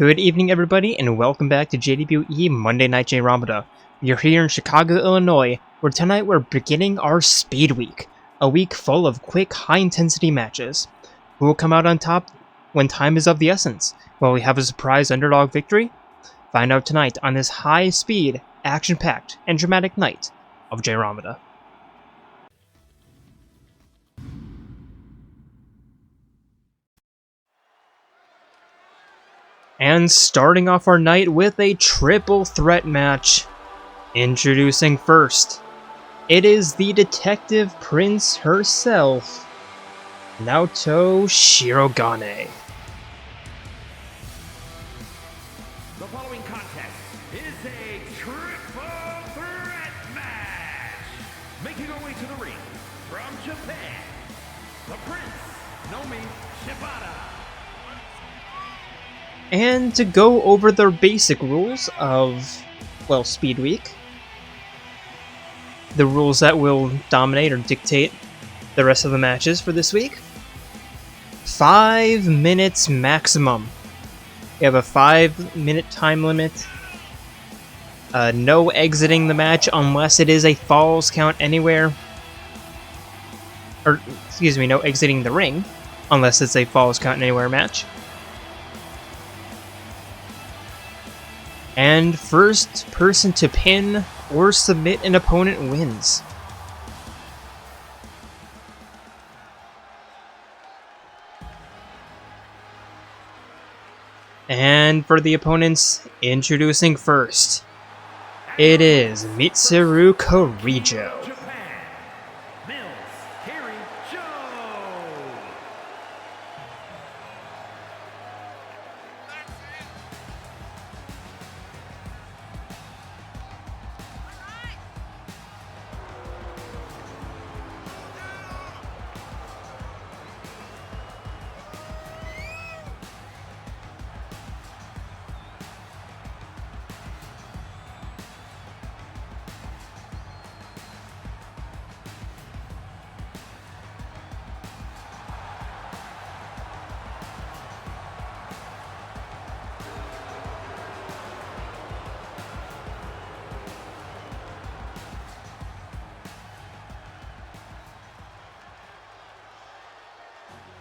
Good evening, everybody, and welcome back to JWE Monday Night Jayromada. We're here in Chicago, Illinois, where tonight we're beginning our Speed Week, a week full of quick, high-intensity matches. Who will come out on top when time is of the essence? Will we have a surprise underdog victory? Find out tonight on this high-speed, action-packed, and dramatic night of Jayromada. And starting off our night with a triple threat match. Introducing first, it is the detective prince herself, Naoto Shirogane. The following contest is a triple threat match. Making our way to the ring from Japan, the Prince, Nomi Shibata. And to go over the basic rules of, well, Speed Week, the rules that will dominate or dictate the rest of the matches for this week. 5 minutes maximum. You have a 5-minute time limit. No exiting the match unless it is a falls count anywhere. Or, excuse me, no exiting the ring unless it's a falls count anywhere match. And first person to pin or submit an opponent wins. And for the opponents, introducing first, it is Mitsuru Kirijo.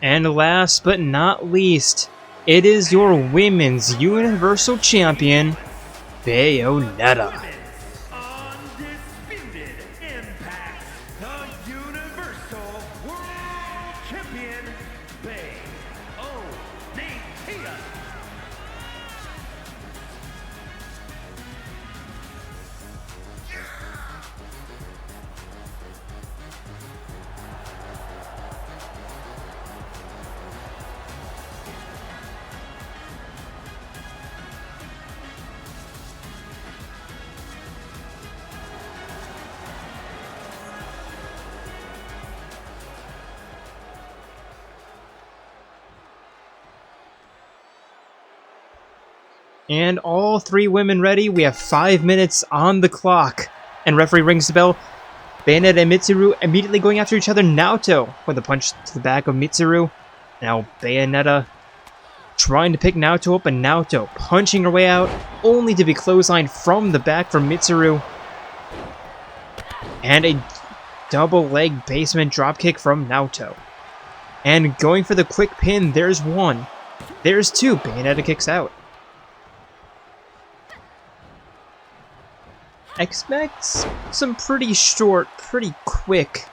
And last but not least, it is your Women's Universal Champion, Bayonetta. Undisputed Impact, the Universal World Champion, Bayonetta. And all 3 women ready. We have 5 minutes on the clock. And referee rings the bell. Bayonetta and Mitsuru immediately going after each other. Naoto with a punch to the back of Mitsuru. Now Bayonetta trying to pick Naoto up, and Naoto punching her way out, only to be clotheslined from the back from Mitsuru. And a double leg basement dropkick from Naoto. And going for the quick pin, there's 1. There's 2. Bayonetta kicks out. Expect some pretty short, pretty quick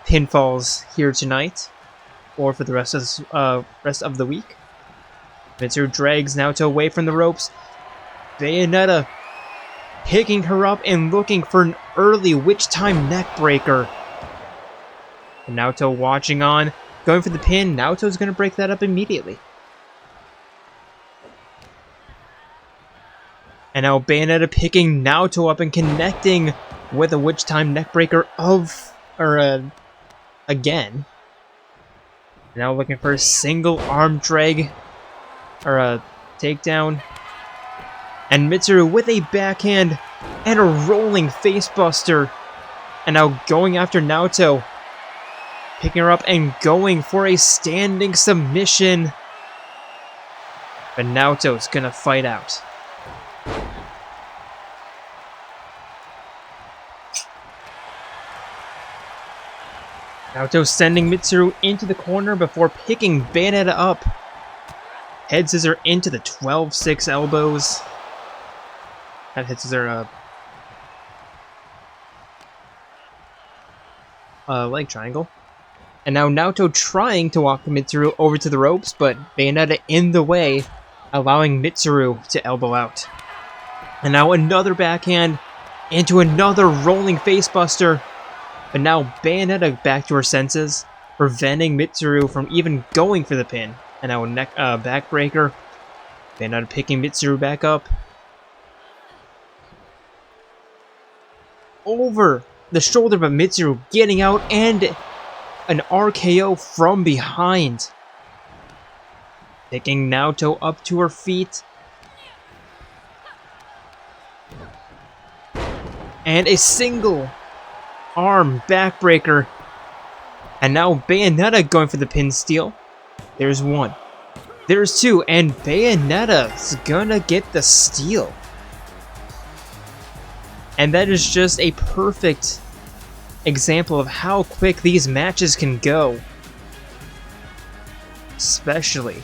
pinfalls here tonight, or for the rest of the week. Mitsuru drags Naoto away from the ropes. Bayonetta picking her up and looking for an early witch time neck breaker. And Naoto watching on, going for the pin. Naoto's going to break that up immediately. And now Bayonetta picking Naoto up and connecting with a witch time neckbreaker again. Now looking for a single arm drag, or a takedown. And Mitsuru with a backhand and a rolling facebuster. And now going after Naoto. Picking her up and going for a standing submission. But Naoto's gonna fight out. Naoto sending Mitsuru into the corner before picking Bayonetta up. Head scissor into the 12-6 elbows. That head scissor, leg triangle. And now Naoto trying to walk Mitsuru over to the ropes, but Bayonetta in the way, allowing Mitsuru to elbow out. And now another backhand into another rolling facebuster. But now Bayonetta back to her senses, preventing Mitsuru from even going for the pin. And now a backbreaker. Bayonetta picking Mitsuru back up. Over the shoulder, but Mitsuru getting out and an RKO from behind. Picking Naoto up to her feet. And a single arm backbreaker. And now Bayonetta going for the pin steal. There's one. There's two. And Bayonetta's gonna get the steal. And that is just a perfect example of how quick these matches can go. Especially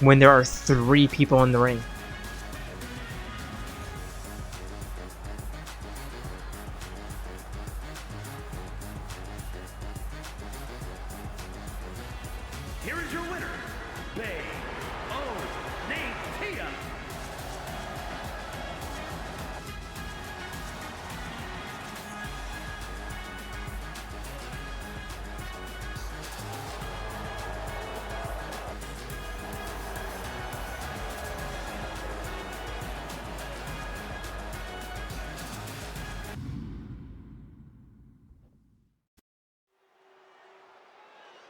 when there are 3 people in the ring. Here is your winner, Bayonetta.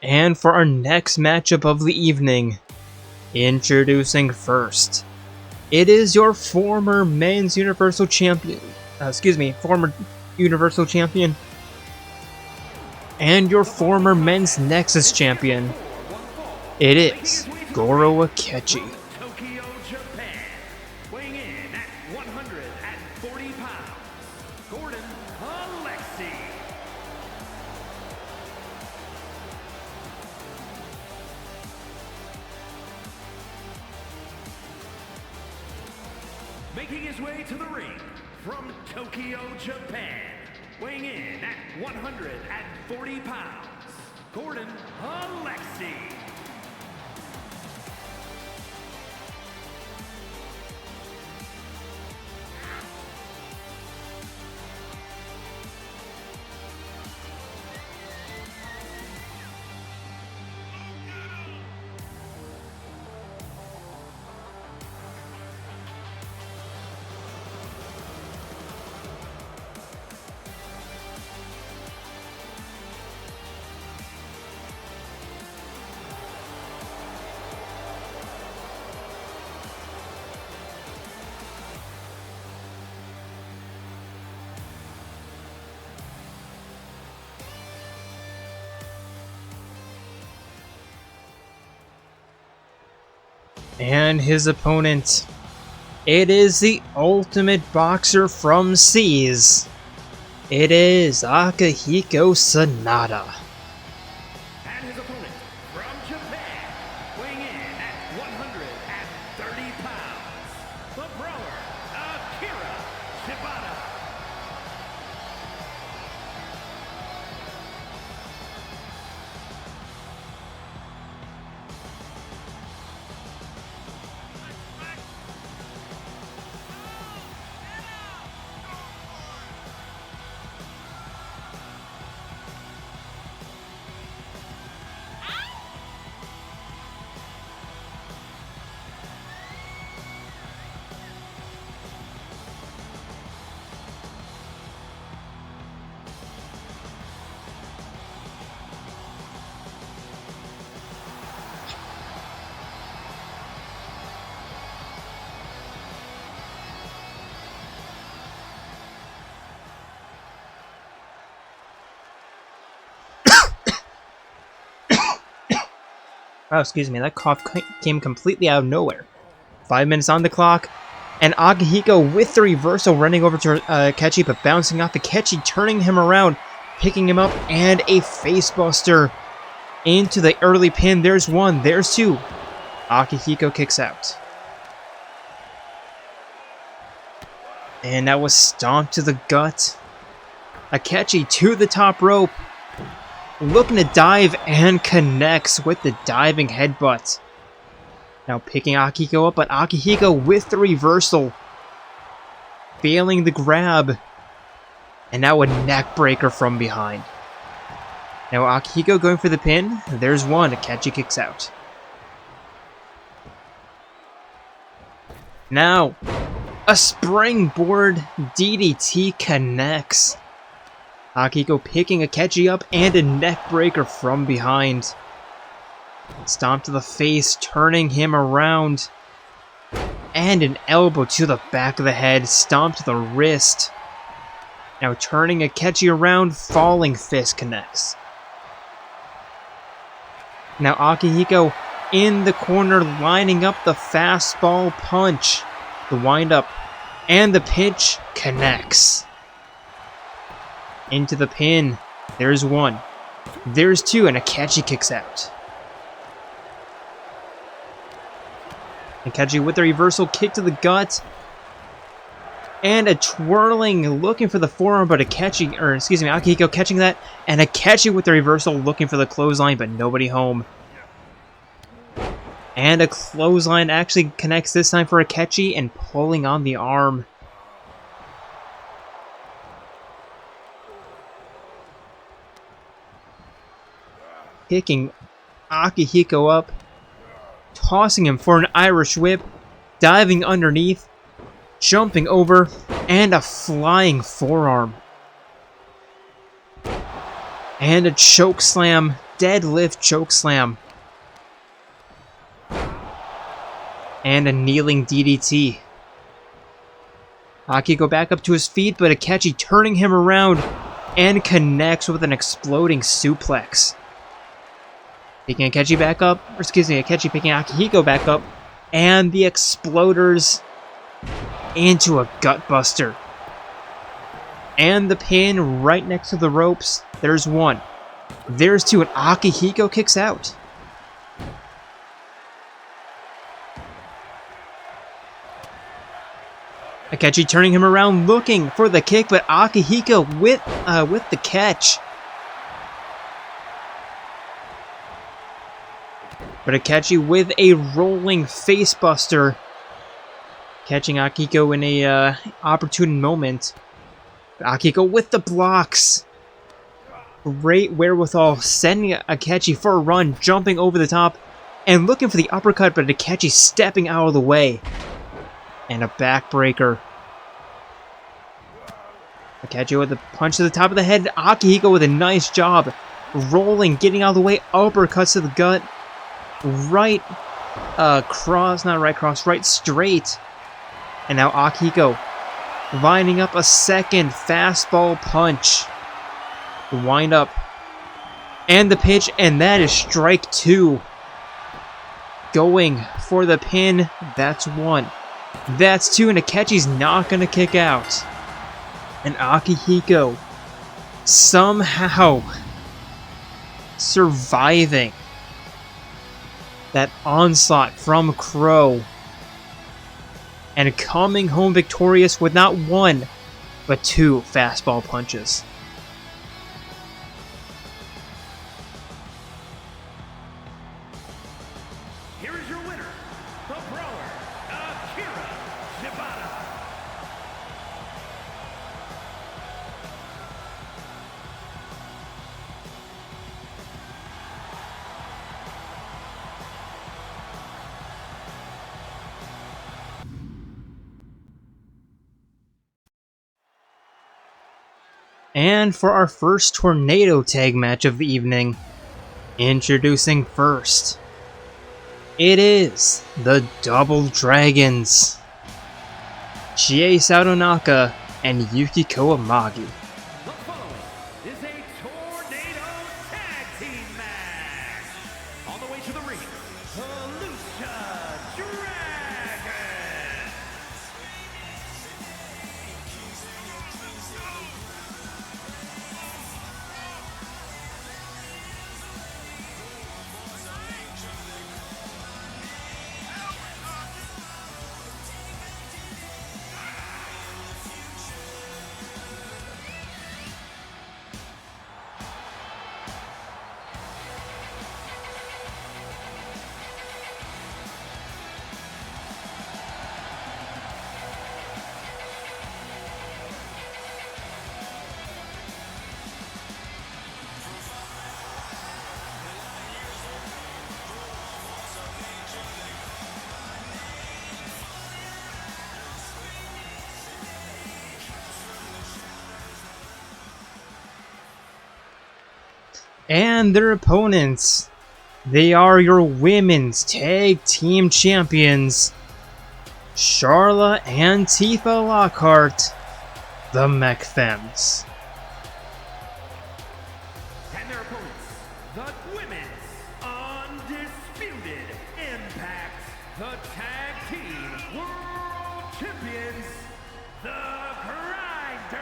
And for our next matchup of the evening, introducing first, it is your former men's Universal Champion, former Universal Champion, and your former men's Nexus Champion. It is Goro Akechi. Tokyo, Japan. Weighing in at 140 pounds, Gordon Alexi. Making his way to the ring from Tokyo, Japan. Weighing in at 140 pounds, Gordon Alexi. And his opponent, it is the ultimate boxer from Seas. It is Akihiko Sanada. And his opponent from Japan, weighing in at 130 pounds, the brawler, Akira Shibata. Oh, excuse me, that cough came completely out of nowhere. 5 minutes on the clock. And Akihiko with the reversal running over to Akechi, but bouncing off Akechi, turning him around, picking him up, and a facebuster into the early pin. There's one, there's two. Akihiko kicks out. And that was stomped to the gut. Akechi to the top rope, looking to dive and connects with the diving headbutt. Now picking Akihiko up, but Akihiko with the reversal, failing the grab, and now a neck breaker from behind. Now Akihiko going for the pin. There's one. Akechi kicks out. Now a springboard DDT connects. Akihiko picking Akechi up and a neck breaker from behind. Stomp to the face, turning him around. And an elbow to the back of the head, stomp to the wrist. Now turning Akechi around, falling fist connects. Now Akihiko in the corner, lining up the fastball punch. The windup and the pitch connects. Into the pin. There's one. There's two, and Akechi kicks out. Akechi with the reversal kick to the gut. And a twirling, looking for the forearm, but Akihiko catching that. And Akechi with the reversal, looking for the clothesline, but nobody home. And a clothesline actually connects this time for Akechi, and pulling on the arm. Picking Akihiko up, tossing him for an Irish whip, diving underneath, jumping over, and a flying forearm. And a choke slam, deadlift choke slam. And a kneeling DDT. Akihiko back up to his feet, but Akechi turning him around and connects with an exploding suplex. Picking Akechi back up, Akechi picking Akihiko back up, and the exploders into a gutbuster. And the pin right next to the ropes. There's one. There's two, and Akihiko kicks out. Akechi turning him around, looking for the kick, but Akihiko with the catch. But Akechi with a rolling facebuster, catching Akihiko in a opportune moment. Akihiko with the blocks. Great wherewithal, sending Akechi for a run, jumping over the top, and looking for the uppercut, but Akechi stepping out of the way. And a backbreaker. Akechi with a punch to the top of the head. Akihiko with a nice job, rolling, getting out of the way, uppercuts to the gut. Right straight. And now Akihiko lining up a second fastball punch. The wind up. And the pitch, and that is strike two. Going for the pin. That's one. That's two, and Akechi's not going to kick out. And Akihiko somehow surviving that onslaught from Crow, and coming home victorious with not one, but two fastball punches. Here is your winner, the Brawler, Jayromoda. And for our first tornado tag match of the evening, introducing first, it is the Double Dragons, Chie Sadonaka and Yukiko Amagi. The following is a tornado tag team match. On the way to the ring, the Lucha Dragons. And their opponents, they are your women's tag team champions, Charlotte and Tifa Lockhart, the Mech Femmes. And their opponents, the women's undisputed Impact, the tag team world champions, the Grinders.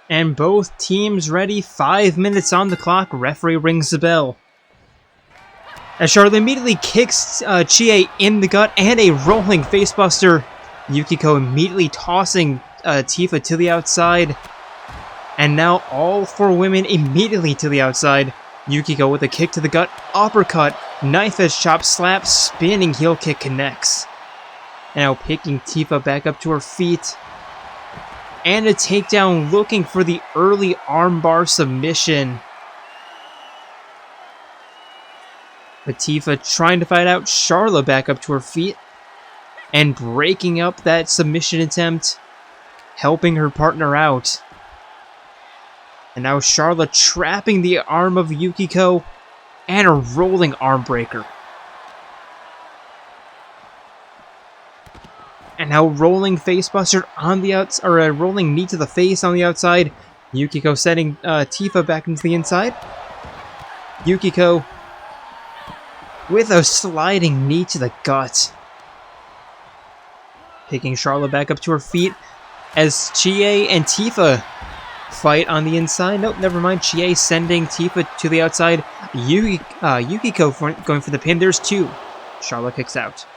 And both teams ready, 5 minutes on the clock, referee rings the bell. As Charlotte immediately kicks Chie in the gut and a rolling facebuster. Yukiko immediately tossing Tifa to the outside. And now all four women immediately to the outside. Yukiko with a kick to the gut, uppercut, knife edge chop, slap, spinning heel kick connects. Now picking Tifa back up to her feet. And a takedown looking for the early armbar submission. But Tifa trying to fight out Charlotte back up to her feet. And breaking up that submission attempt. Helping her partner out. And now Charlotte trapping the arm of Yukiko. And a rolling arm breaker. And now rolling facebuster on the outside, or a rolling knee to the face on the outside. Yukiko setting Tifa back into the inside. Yukiko with a sliding knee to the gut. Picking Charlotte back up to her feet as Chie and Tifa fight on the inside. Nope, never mind. Chie sending Tifa to the outside. Yukiko going for the pin. There's two. Charlotte kicks out.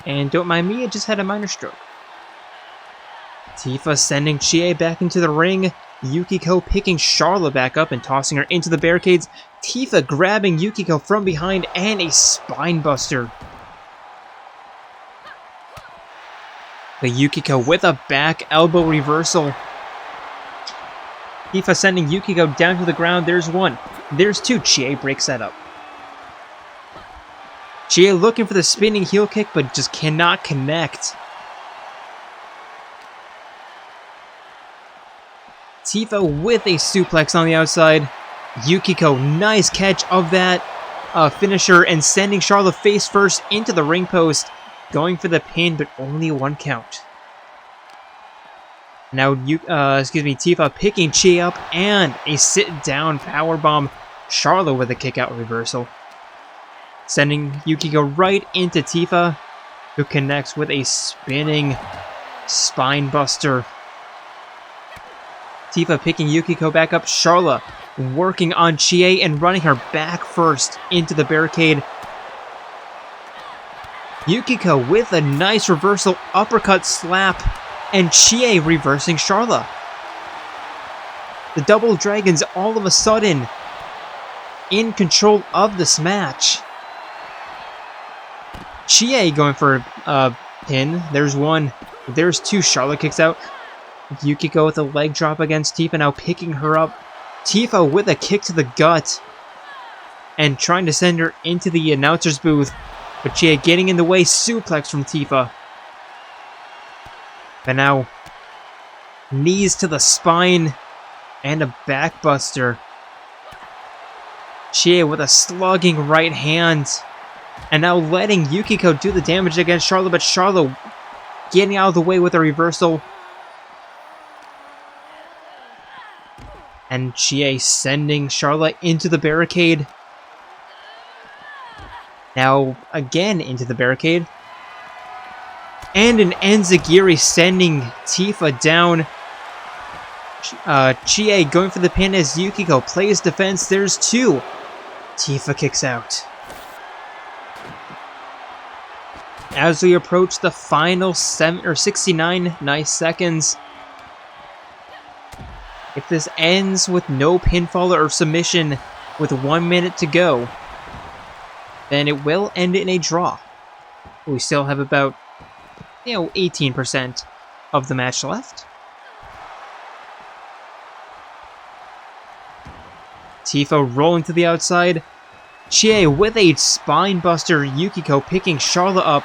And don't mind me, it just had a minor stroke. Tifa sending Chie back into the ring. Yukiko picking Charlotte back up and tossing her into the barricades. Tifa grabbing Yukiko from behind and a spinebuster. But Yukiko with a back elbow reversal. Tifa sending Yukiko down to the ground. There's one. There's two. Chie breaks that up. Chie looking for the spinning heel kick, but just cannot connect. Tifa with a suplex on the outside. Yukiko, nice catch of that finisher and sending Charlotte face first into the ring post. Going for the pin, but only one count. Now, Tifa picking Chie up and a sit-down powerbomb. Charlotte with a kick-out reversal. Sending Yukiko right into Tifa, who connects with a spinning spine buster. Tifa picking Yukiko back up. Charlotte working on Chie and running her back first into the barricade. Yukiko with a nice reversal uppercut slap, and Chie reversing Charlotte. The Double Dragons all of a sudden in control of this match. Chie going for a pin. There's one. There's two. Charlotte kicks out. Yukiko with a leg drop against Tifa, now picking her up. Tifa with a kick to the gut. And trying to send her into the announcer's booth. But Chie getting in the way. Suplex from Tifa. But now, knees to the spine. And a backbuster. Chie with a slugging right hand. And now letting Yukiko do the damage against Charlotte, but Charlotte getting out of the way with a reversal. And Chie sending Charlotte into the barricade. Now again into the barricade. And an Enziguri sending Tifa down. Chie going for the pin as Yukiko plays defense. There's two. Tifa kicks out. as we approach the final 69 nice seconds. If this ends with no pinfall or submission with 1 minute to go, then it will end in a draw. We still have about, 18% of the match left. Tifa rolling to the outside. Chie with a spine buster. Yukiko picking Charlotte up.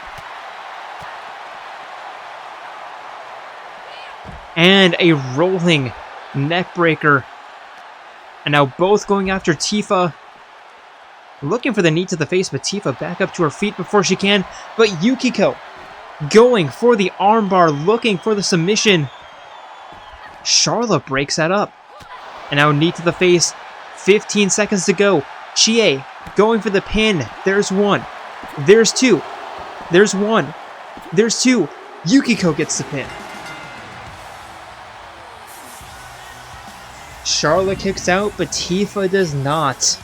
And a rolling neck breaker. And now both going after Tifa. Looking for the knee to the face, but Tifa back up to her feet before she can. But Yukiko going for the armbar, looking for the submission. Charlotte breaks that up. And now knee to the face. 15 seconds to go. Chie going for the pin. There's one. There's two. There's one. There's two. Yukiko gets the pin. Charlotte kicks out, but Tifa does not.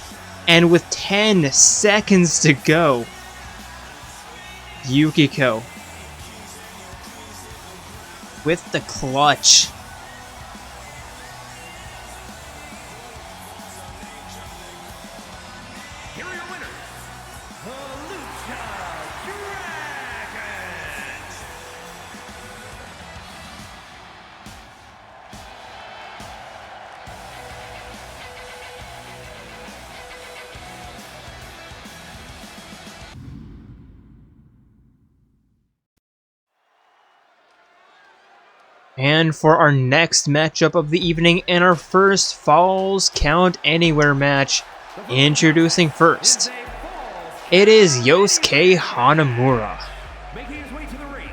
And with 10 seconds to go, Yukiko with the clutch. Here are your winners, the Lucha Dragons. And for our next matchup of the evening and our first Falls Count Anywhere match, introducing first, it is Yosuke Hanamura. Making his way to the ring,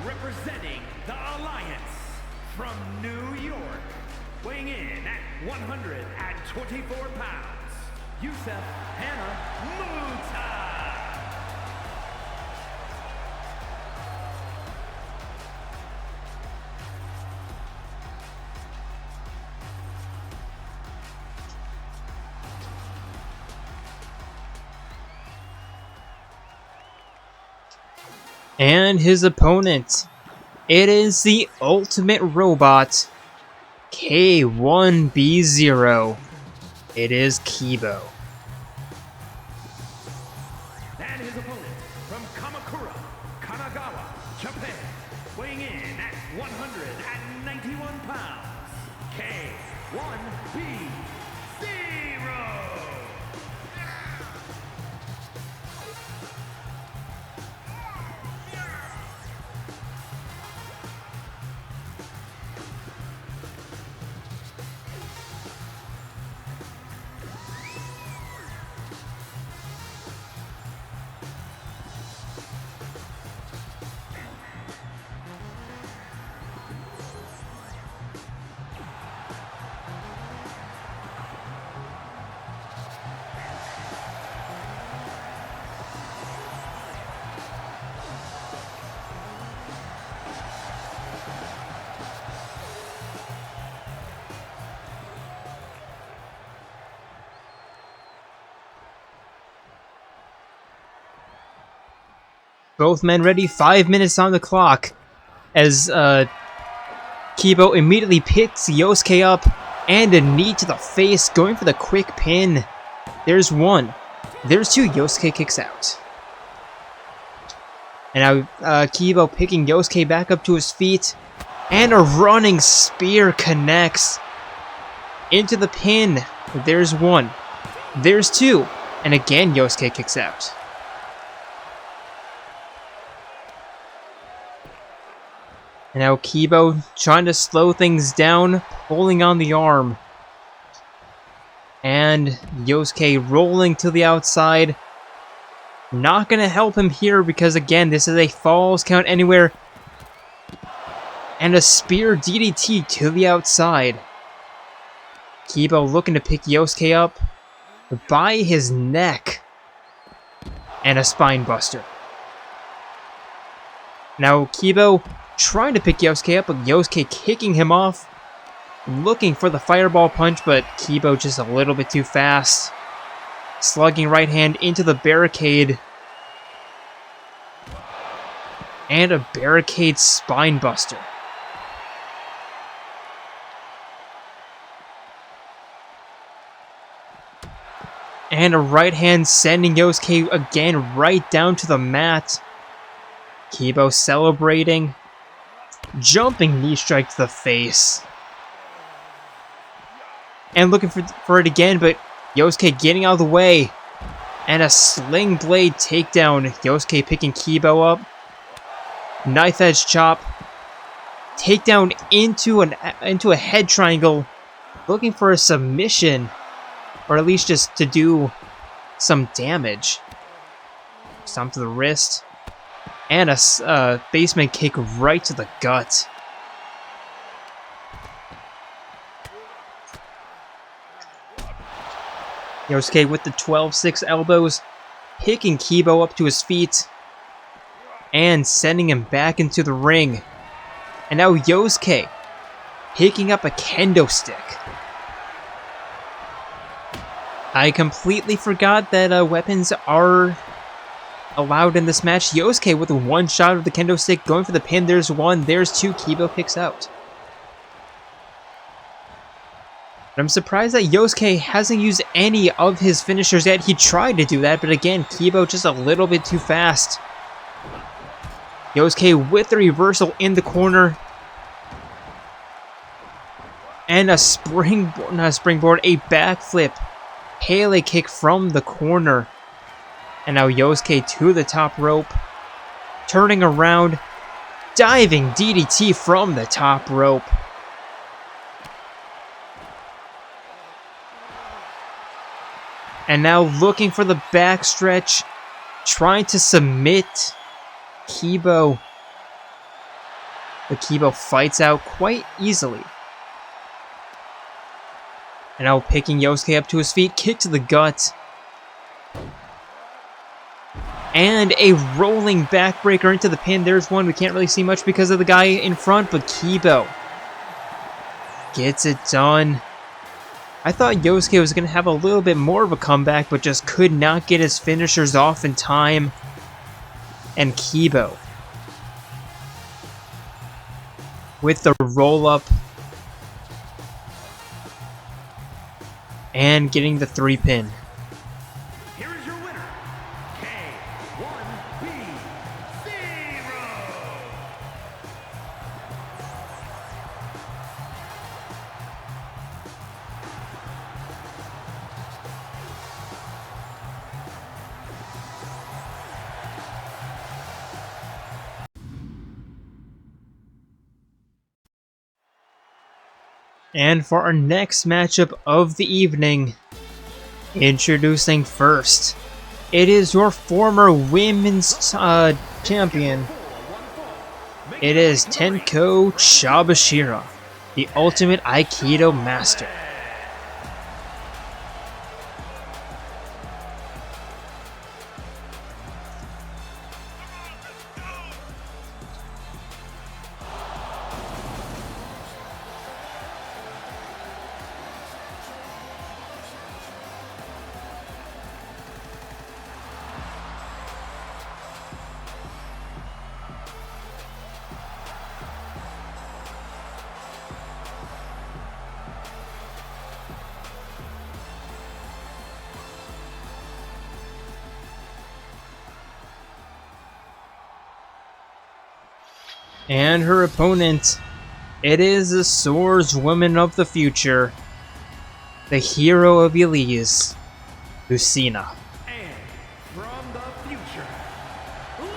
representing the Alliance from New York, weighing in at 124 pounds, Hanamura. And his opponent, it is the Ultimate Robot, K1B0. It is Kibo. And his opponent from Kamakura, Kanagawa, Japan, weighing in at 191 pounds, K1B0. Both men ready, 5 minutes on the clock, as Kibo immediately picks Yosuke up, and a knee to the face, going for the quick pin. There's one. There's two. Yosuke kicks out. And now Kibo picking Yosuke back up to his feet, and a running spear connects into the pin. There's one. There's two. And again, Yosuke kicks out. And now Kibo trying to slow things down, pulling on the arm. And Yosuke rolling to the outside. Not going to help him here because, again, this is a Falls Count Anywhere. And a spear DDT to the outside. Kibo looking to pick Yosuke up by his neck. And a spine buster. Now Kibo trying to pick Yosuke up, but Yosuke kicking him off. Looking for the fireball punch, but Kibo just a little bit too fast. Slugging right hand into the barricade. And a barricade spinebuster. And a right hand sending Yosuke again right down to the mat. Kibo celebrating. Jumping knee strike to the face. And looking for it again, but Yosuke getting out of the way. And a sling blade takedown. Yosuke picking Kibo up. Knife edge chop. Takedown into a head triangle. Looking for a submission. Or at least just to do some damage. Stomp to the wrist. And a basement kick right to the gut. Yosuke with the 12-6 elbows, picking Kibo up to his feet, and sending him back into the ring. And now Yosuke picking up a kendo stick. I completely forgot that weapons are allowed in this match. Yosuke with one shot of the kendo stick, going for the pin. There's one, there's two. Kibo picks out. But I'm surprised that Yosuke hasn't used any of his finishers yet. He tried to do that, but again, Kibo just a little bit too fast. Yosuke with the reversal in the corner. And a springboard, not a springboard, a backflip. Pele kick from the corner. And now Yosuke to the top rope. Turning around. Diving DDT from the top rope. And now looking for the backstretch. Trying to submit Kibo. But Kibo fights out quite easily. And now picking Yosuke up to his feet. Kick to the gut. And a rolling backbreaker into the pin. There's one. We can't really see much because of the guy in front. But Kibo gets it done. I thought Yosuke was going to have a little bit more of a comeback, but just could not get his finishers off in time. And Kibo with the roll-up. And getting the 3-pin. Here is your winner, K1B0. And for our next matchup of the evening, introducing first, it is your former women's champion. It is Tenko Chabashira, the ultimate Aikido master. And her opponent, it is the swordswoman of the future, the hero of Elise, Lucina. And from the future, Louie.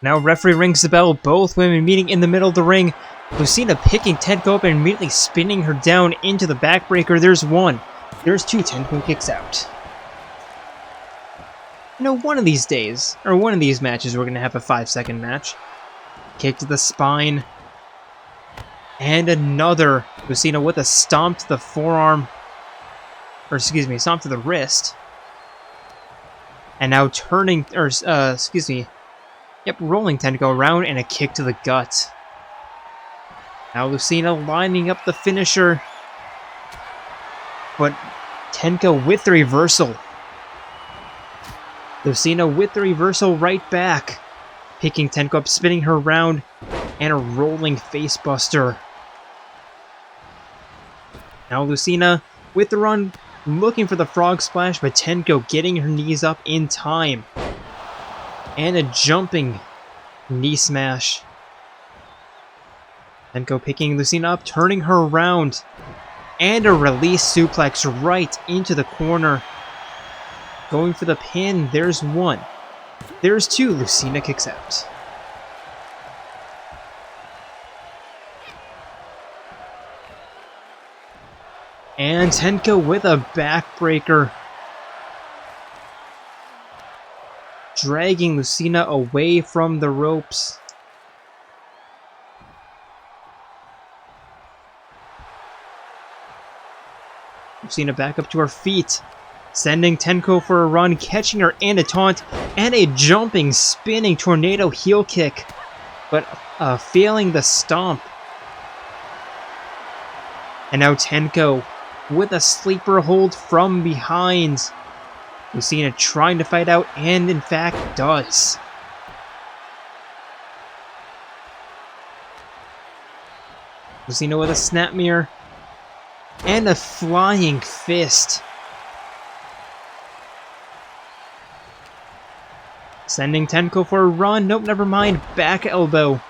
Now referee rings the bell, both women meeting in the middle of the ring. Lucina picking Tenko up and immediately spinning her down into the backbreaker. There's one. There's two. Tenko kicks out. You know, one of these days, or one of these matches, we're going to have a 5-second match. Kick to the spine. And another. Lucina with a stomp to the forearm. Or, excuse me, stomp to the wrist. And now turning, or, excuse me. Yep, rolling Tenko around and a kick to the gut. Now Lucina lining up the finisher. But Tenko with the reversal. Lucina with the reversal right back. Picking Tenko up, spinning her around. And a rolling facebuster. Now Lucina with the run, looking for the frog splash, but Tenko getting her knees up in time. And a jumping knee smash. Tenko picking Lucina up, turning her around. And a release suplex right into the corner. Going for the pin. There's one. There's two. Lucina kicks out. And Tenko with a backbreaker. Dragging Lucina away from the ropes. Lucina back up to her feet. Sending Tenko for a run, catching her and a taunt. And a jumping, spinning tornado heel kick. But failing the stomp. And now Tenko with a sleeper hold from behind. Lucina trying to fight out, and in fact does. Lucina with a snap mirror. And a flying fist. Sending Tenko for a run. Nope, never mind. Back elbow.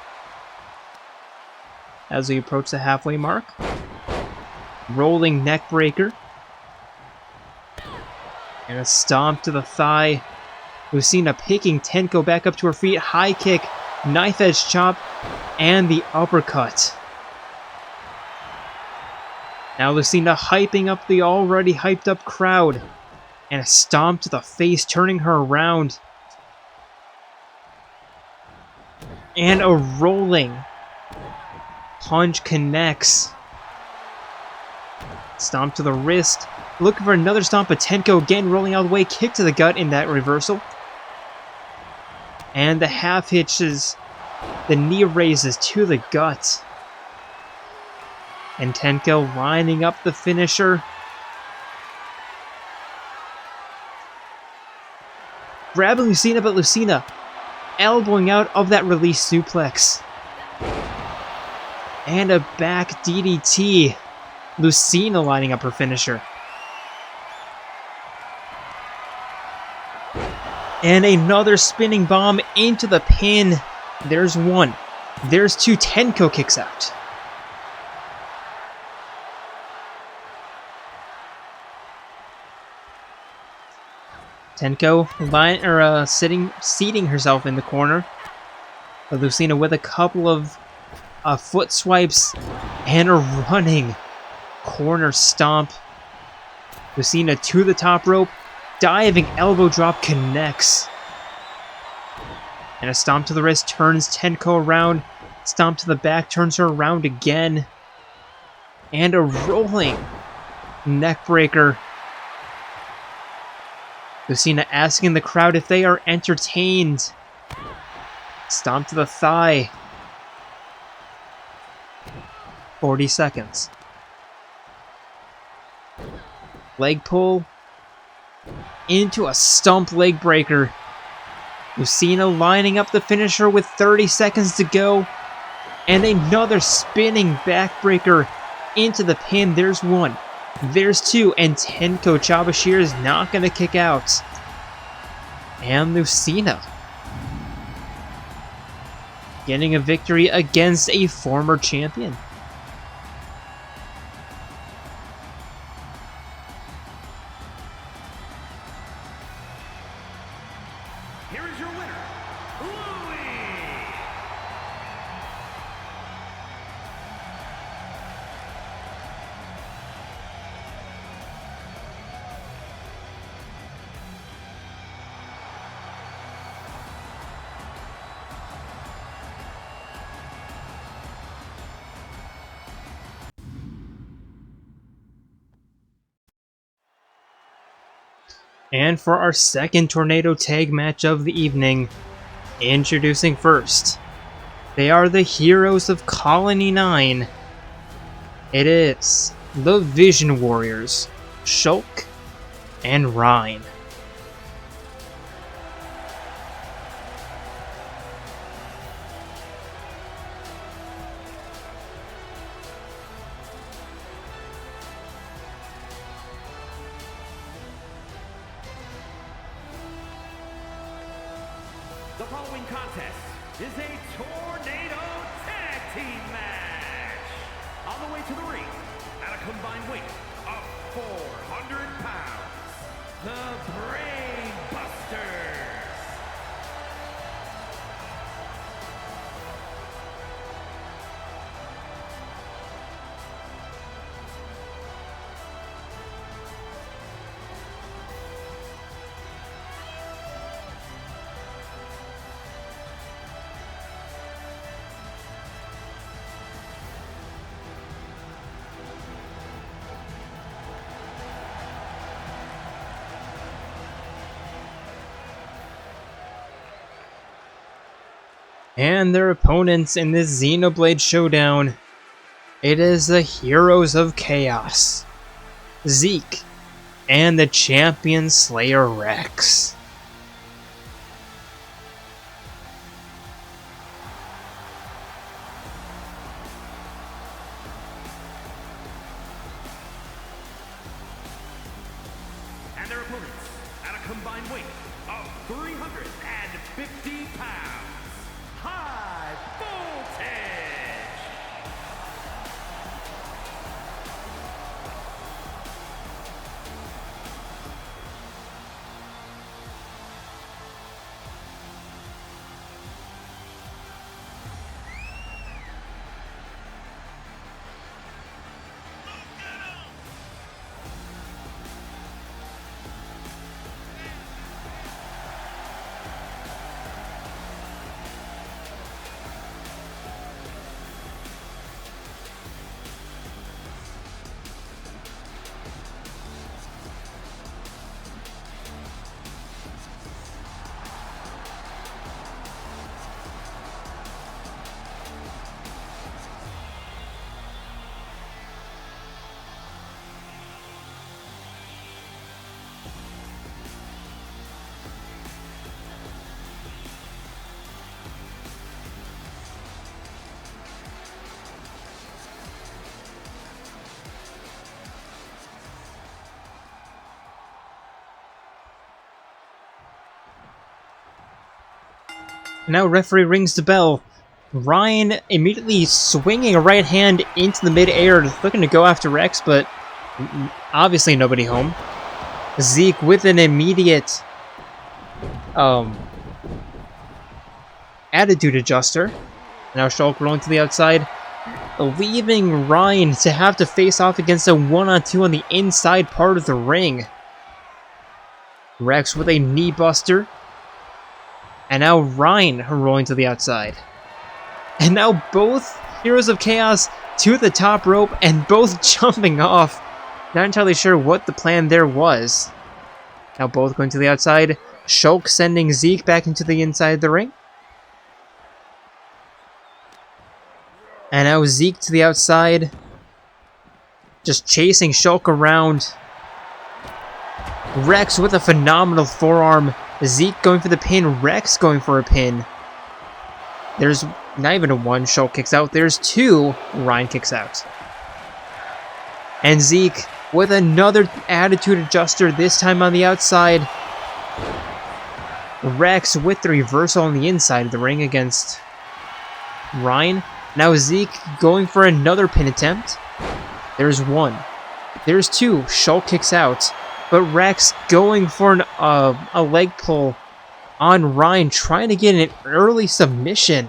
As we approach the halfway mark. Rolling neck breaker. And a stomp to the thigh. Lucina picking Tenko back up to her feet. High kick, knife edge chop, and the uppercut. Now Lucina hyping up the already hyped up crowd. And a stomp to the face, turning her around. And a rolling punch connects. Stomp to the wrist. Looking for another stomp, but Tenko again rolling out of the way. Kick to the gut in that reversal. And the half hitches. The knee raises to the gut. And Tenko lining up the finisher. Grabbing Lucina, but Lucina elbowing out of that release suplex. And a back DDT. Lucina lining up her finisher. And another spinning bomb into the pin. There's one. There's two. Tenko kicks out. Tenko seating herself in the corner. But Lucina with a couple of foot swipes and a running corner stomp. Lucina to the top rope. Diving elbow drop connects. And a stomp to the wrist turns Tenko around. Stomp to the back turns her around again. And a rolling neck breaker. Lucina asking the crowd if they are entertained. Stomp to the thigh. 40 seconds. Leg pull. Into a stump leg breaker. Lucina lining up the finisher with 30 seconds to go. And another spinning backbreaker into the pin. There's one. There's two. And Tenko Chabashira is not going to kick out. And Lucina getting a victory against a former champion. Here is your winner, Louis And for our second tornado tag match of the evening, introducing first, they are the heroes of Colony 9. It is the Vision Warriors, Shulk and Rhine. The following contest is a tornado tag team match. On the way to the ring, at a combined weight of 400 pounds, the Brain Busters. And their opponents in this Xenoblade Showdown, it is the Heroes of Chaos, Zeke, and the Champion Slayer Rex. And their opponents, at a combined weight of 350 pounds, High Voltage! Now referee rings the bell. Ryan immediately swinging a right hand into the mid-air, looking to go after Rex, but obviously nobody home. Zeke with an immediate attitude adjuster. Now Shulk rolling to the outside, leaving Ryan to have to face off against a 1-on-2 on the inside part of the ring. Rex with a knee buster. And now Ryan rolling to the outside. And now both Heroes of Chaos to the top rope and both jumping off. Not entirely sure what the plan there was. Now both going to the outside. Shulk sending Zeke back into the inside of the ring. And now Zeke to the outside. Just chasing Shulk around. Rex with a phenomenal forearm. Zeke going for the pin, Rex going for a pin. There's not even a one, Shulk kicks out. There's two, Ryan kicks out. And Zeke with another attitude adjuster, this time on the outside. Rex with the reversal on the inside of the ring against Ryan. Now Zeke going for another pin attempt. There's one. There's two, Shulk kicks out. But Rex going for a leg pull on Ryan, trying to get an early submission.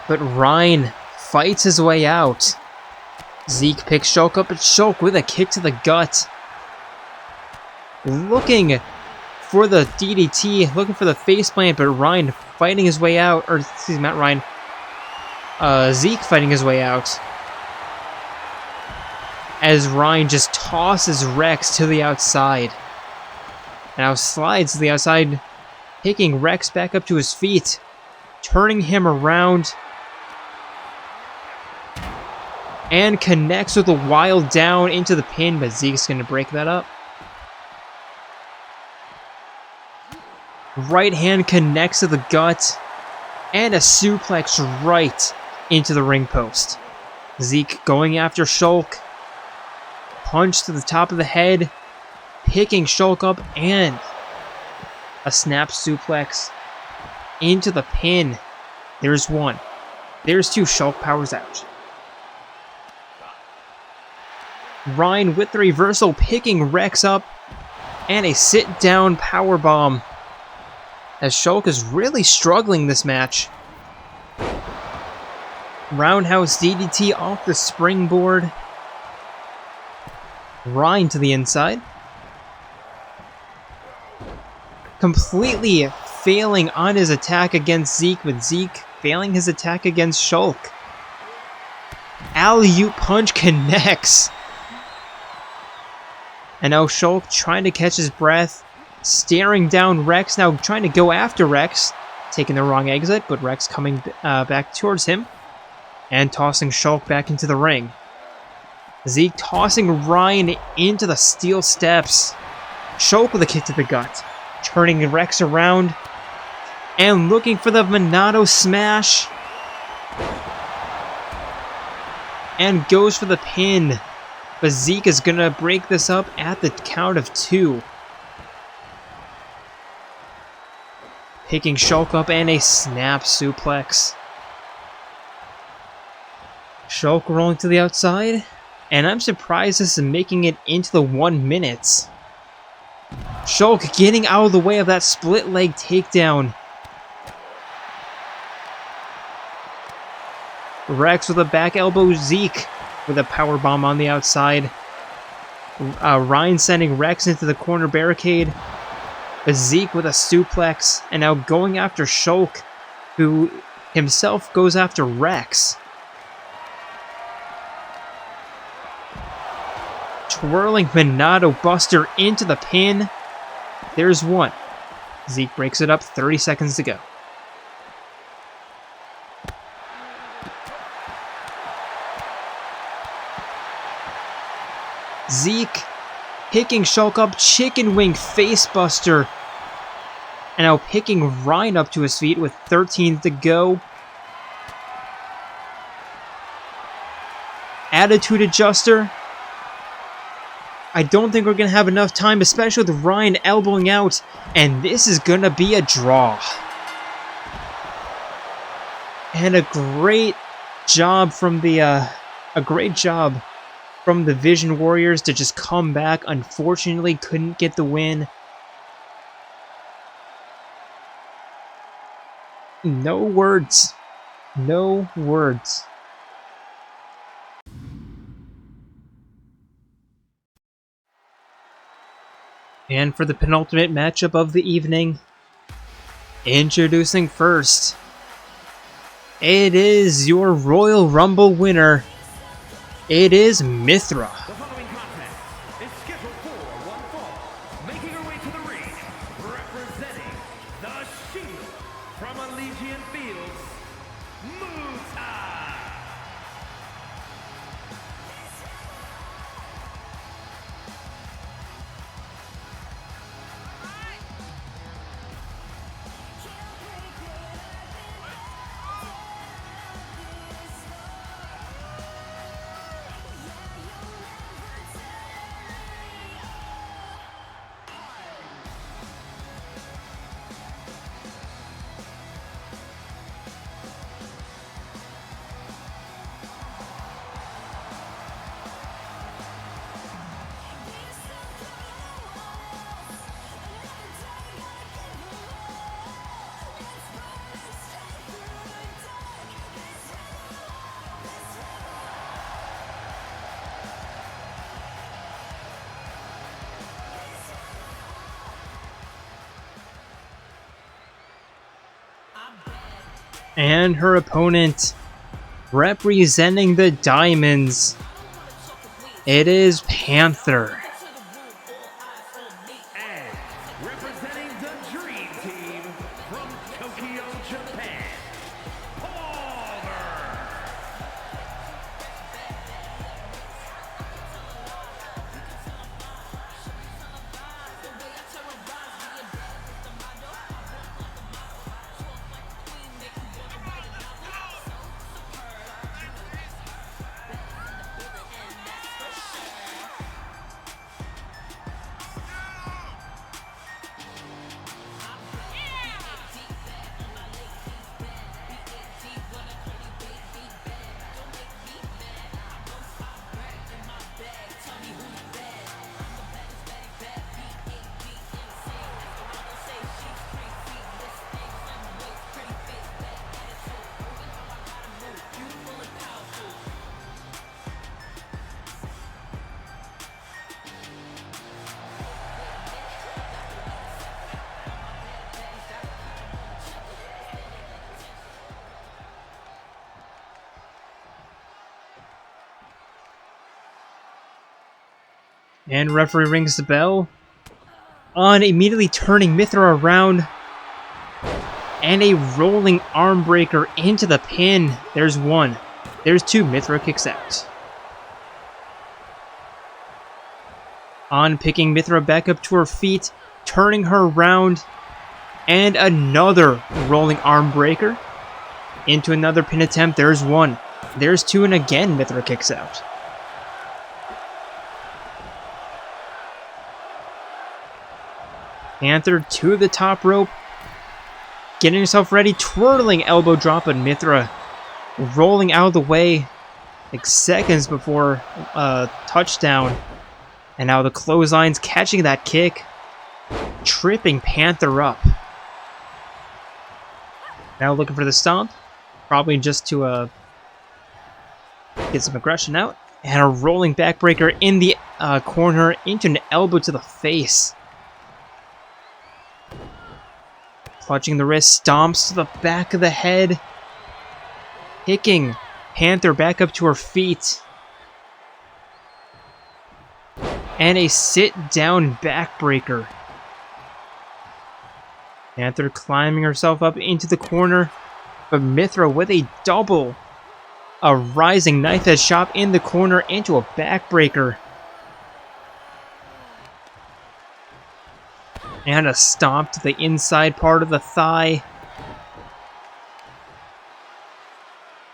But Ryan fights his way out. Zeke picks Shulk up, but Shulk with a kick to the gut. Looking for the DDT, looking for the faceplant, but Ryan fighting his way out. Or, excuse me, not Ryan. Zeke fighting his way out. as Ryan just tosses Rex to the outside. Now slides to the outside, picking Rex back up to his feet, turning him around, and connects with a wild down into the pin, but Zeke's going to break that up. Right hand connects to the gut, and a suplex right into the ring post. Zeke going after Shulk. Punch to the top of the head, picking Shulk up, and a snap suplex into the pin. There's one. There's two. Shulk powers out. Ryan with the reversal, picking Rex up, and a sit-down powerbomb, as Shulk is really struggling this match. Roundhouse DDT off the springboard. Ryan to the inside. Completely failing on his attack against Zeke, but Zeke failing his attack against Shulk. Alley-oop punch connects. And now Shulk trying to catch his breath, staring down Rex, now trying to go after Rex, taking the wrong exit, but Rex coming back towards him, and tossing Shulk back into the ring. Zeke tossing Ryan into the steel steps. Shulk with a kick to the gut, turning Rex around, and looking for the Monado smash, and goes for the pin. But Zeke is going to break this up at the count of 2. Picking Shulk up and a snap suplex. Shulk rolling to the outside. And I'm surprised this is making it into the 1 minute. Shulk getting out of the way of that split leg takedown. Rex with a back elbow. Zeke with a powerbomb on the outside. Ryan sending Rex into the corner barricade. Zeke with a suplex. And now going after Shulk, who himself goes after Rex. Twirling Monado Buster into the pin. There's one. Zeke breaks it up, 30 seconds to go. Zeke picking Shulk up, chicken wing facebuster. And now picking Ryan up to his feet with 13 to go. Attitude adjuster. I don't think we're going to have enough time, especially with Ryan elbowing out. And this is going to be a draw. And a great job from the Vision Warriors to just come back. Unfortunately, couldn't get the win. No words. No words. And for the penultimate matchup of the evening, introducing first, it is your Royal Rumble winner. It is Mythra. The following contest is scheduled for one fall. Making her way to the ring, representing the Shield from Elysian Fields, Muta. And her opponent, representing the Diamonds, It is Panther. And representing the Dream Team from Tokyo, Japan, Panther. And referee rings the bell. On immediately turning Mythra around. And a rolling arm breaker into the pin. There's one. There's two. Mythra kicks out. On picking Mythra back up to her feet. Turning her around. And another rolling arm breaker. Into another pin attempt. There's one. There's two. And again Mythra kicks out. Panther to the top rope, getting herself ready, twirling elbow drop, and Mythra rolling out of the way like seconds before touchdown. And now the clotheslines catching that kick, tripping Panther up. Now looking for the stomp, probably just to get some aggression out. And a rolling backbreaker in the corner into an elbow to the face. Clutching the wrist, stomps to the back of the head. Picking Panther back up to her feet. And a sit-down backbreaker. Panther climbing herself up into the corner. But Mythra with a double. A rising knife edge chop in the corner into a backbreaker. And a stomp to the inside part of the thigh.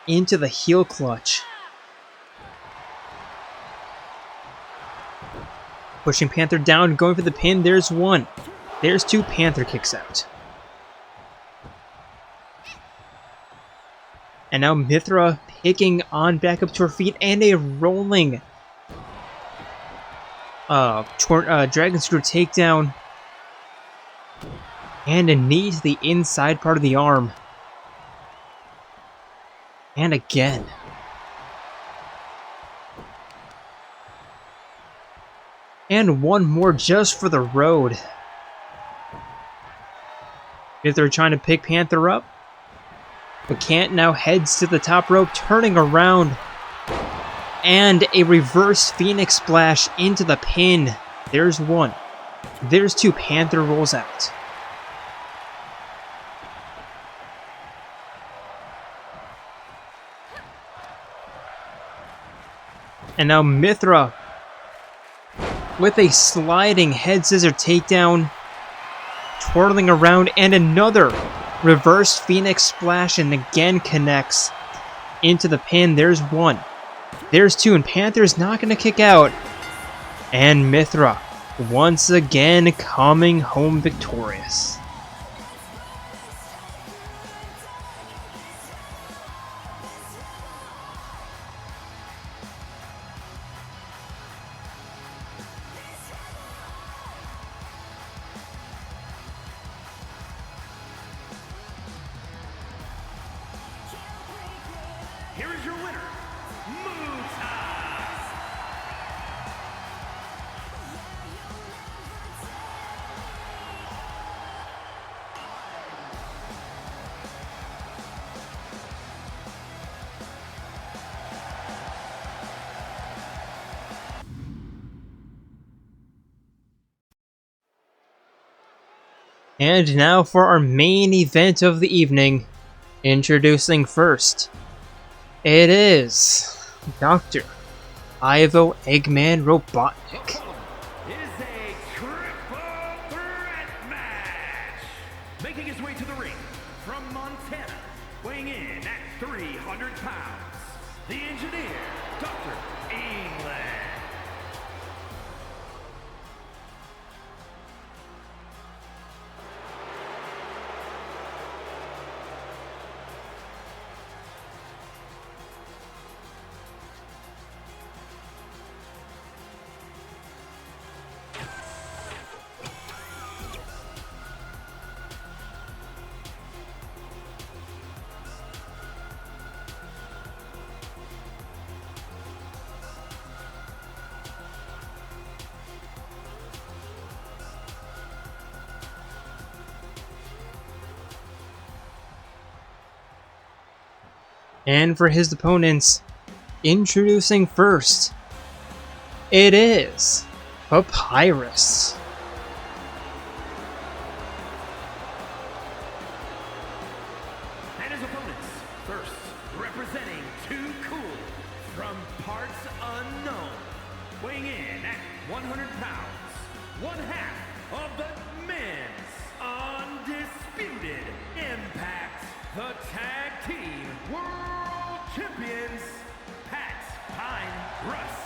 Into the heel clutch. Pushing Panther down, going for the pin. There's one. There's two. Panther kicks out. And now Mythra picking on back up to her feet. And a rolling Dragon Screw takedown. And a knee to the inside part of the arm. And again. And one more just for the road. Mythra trying to pick Panther up. But can't, now heads to the top rope, turning around. And a reverse Phoenix splash into the pin. There's one. There's two. Panther rolls out. And now Mythra with a sliding head scissor takedown, twirling around, and another reverse Phoenix splash, and again connects into the pin. There's one. There's two, and Panther's not going to kick out. And Mythra once again coming home victorious. Here is your winner, Muta. And now for our main event of the evening. Introducing first, it is Dr. Ivo Eggman Robotnik. Is a triple threat match. Making his way to the ring from Montana, weighing in at 300 pounds, the engineer, Dr. England. And for his opponents, introducing first, it is Papyrus. And his opponents, first, representing Too Cool from parts unknown, weighing in at 100 pounds, one half of the men's undisputed Impact, the tag team world champions, Pat Pine Russ.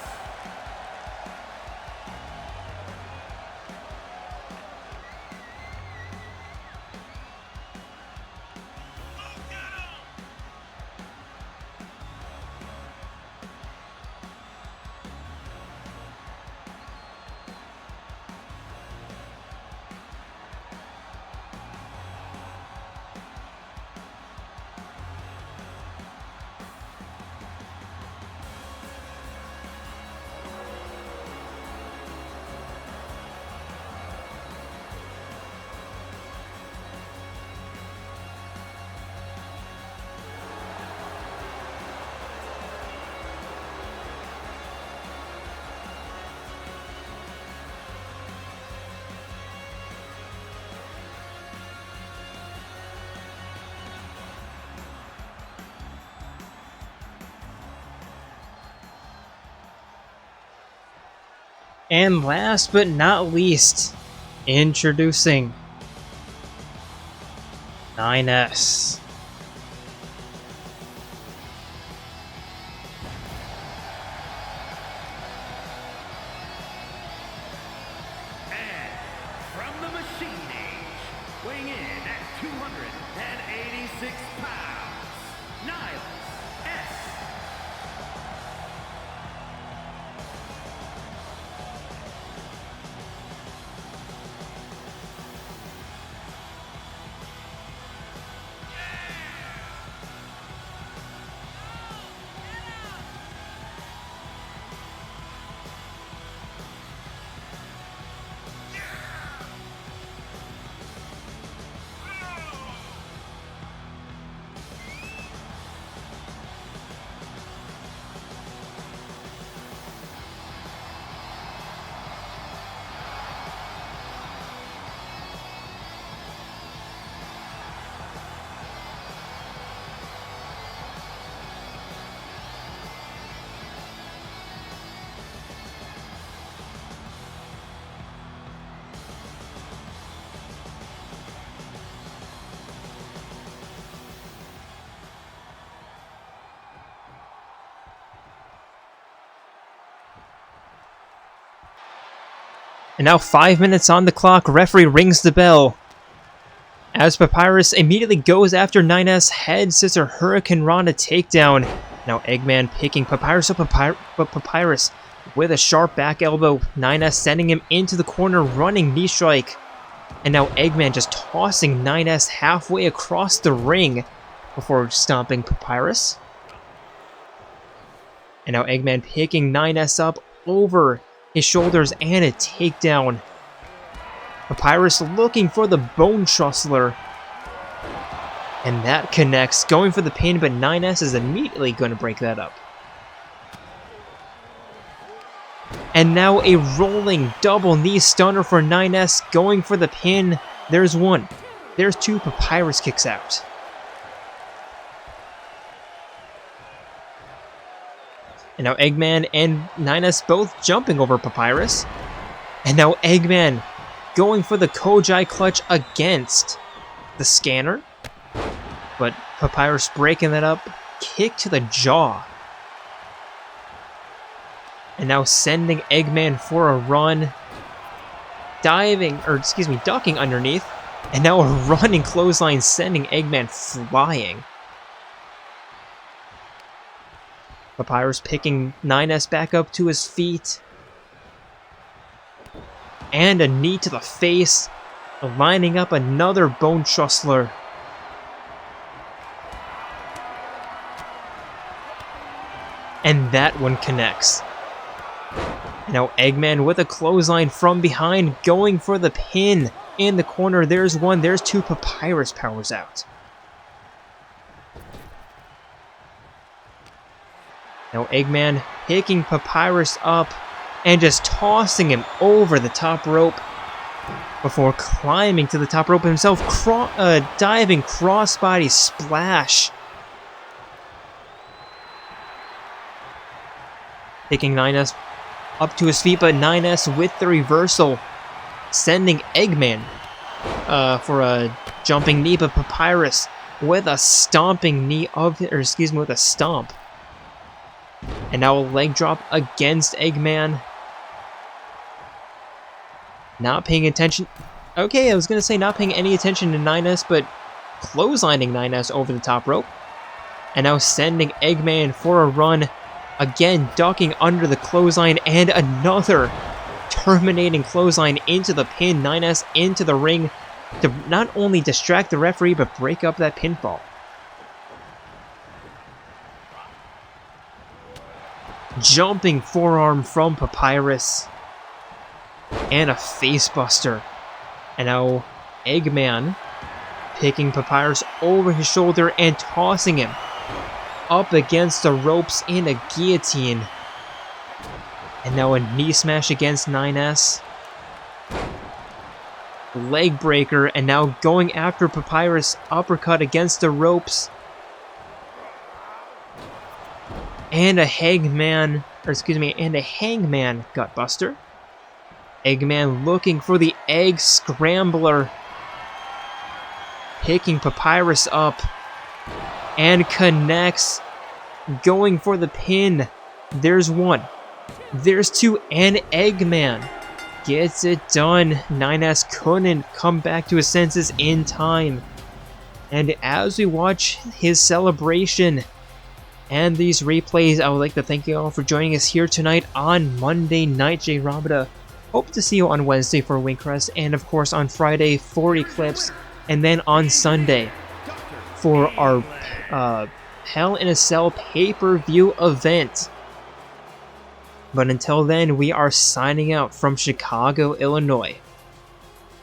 And last but not least, introducing 9S. And from the machine age, weighing in at 286 pounds, Niles S. And now 5 minutes on the clock, referee rings the bell. As Papyrus immediately goes after 9S, head scissor Hurricane Rana takedown. Now Eggman picking Papyrus up, but Papyrus with a sharp back elbow. 9S sending him into the corner, running knee strike. And now Eggman just tossing 9S halfway across the ring before stomping Papyrus. And now Eggman picking 9S up over his shoulders and a takedown. Papyrus looking for the bone trussler. And that connects, going for the pin, but 9S is immediately going to break that up. And now a rolling double knee stunner for 9S, going for the pin, There's one. There's two. Papyrus kicks out. And now Eggman and 9S both jumping over Papyrus. And now Eggman going for the Kojai clutch against the scanner. But Papyrus breaking that up. Kick to the jaw. And now sending Eggman for a run. Ducking underneath. And now a running clothesline sending Eggman flying. Papyrus picking 9S back up to his feet. And a knee to the face. Lining up another Bone Trussler. And that one connects. Now Eggman with a clothesline from behind, going for the pin in the corner. There's one, there's two. Papyrus powers out. Now Eggman picking Papyrus up and just tossing him over the top rope before climbing to the top rope himself. Diving crossbody splash. Picking 9S up to his feet, but 9S with the reversal, sending Eggman for a jumping knee, but Papyrus with a stomping knee with a stomp. And now a leg drop against Eggman. Not paying attention. Okay, I was gonna say not paying any attention to 9S, but clotheslining 9S over the top rope. And now sending Eggman for a run. Again, ducking under the clothesline, and another terminating clothesline into the pin. 9S into the ring to not only distract the referee, but break up that pinfall. Jumping forearm from Papyrus. And a facebuster. And now Eggman picking Papyrus over his shoulder and tossing him up against the ropes in a guillotine. And now a knee smash against 9S. Leg breaker, and now going after Papyrus. Uppercut against the ropes. And a hangman gutbuster. Eggman looking for the egg scrambler. Picking Papyrus up. And connects. Going for the pin. There's one. There's two. And Eggman gets it done. 9S couldn't come back to his senses in time. And as we watch his celebration and these replays, I would like to thank you all for joining us here tonight on Monday Night Jayromada. Hope to see you on Wednesday for Wingcrest, and of course on Friday for Eclipse, and then on Sunday for our Hell in a Cell pay-per-view event. But until then, we are signing out from Chicago, Illinois.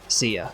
See ya.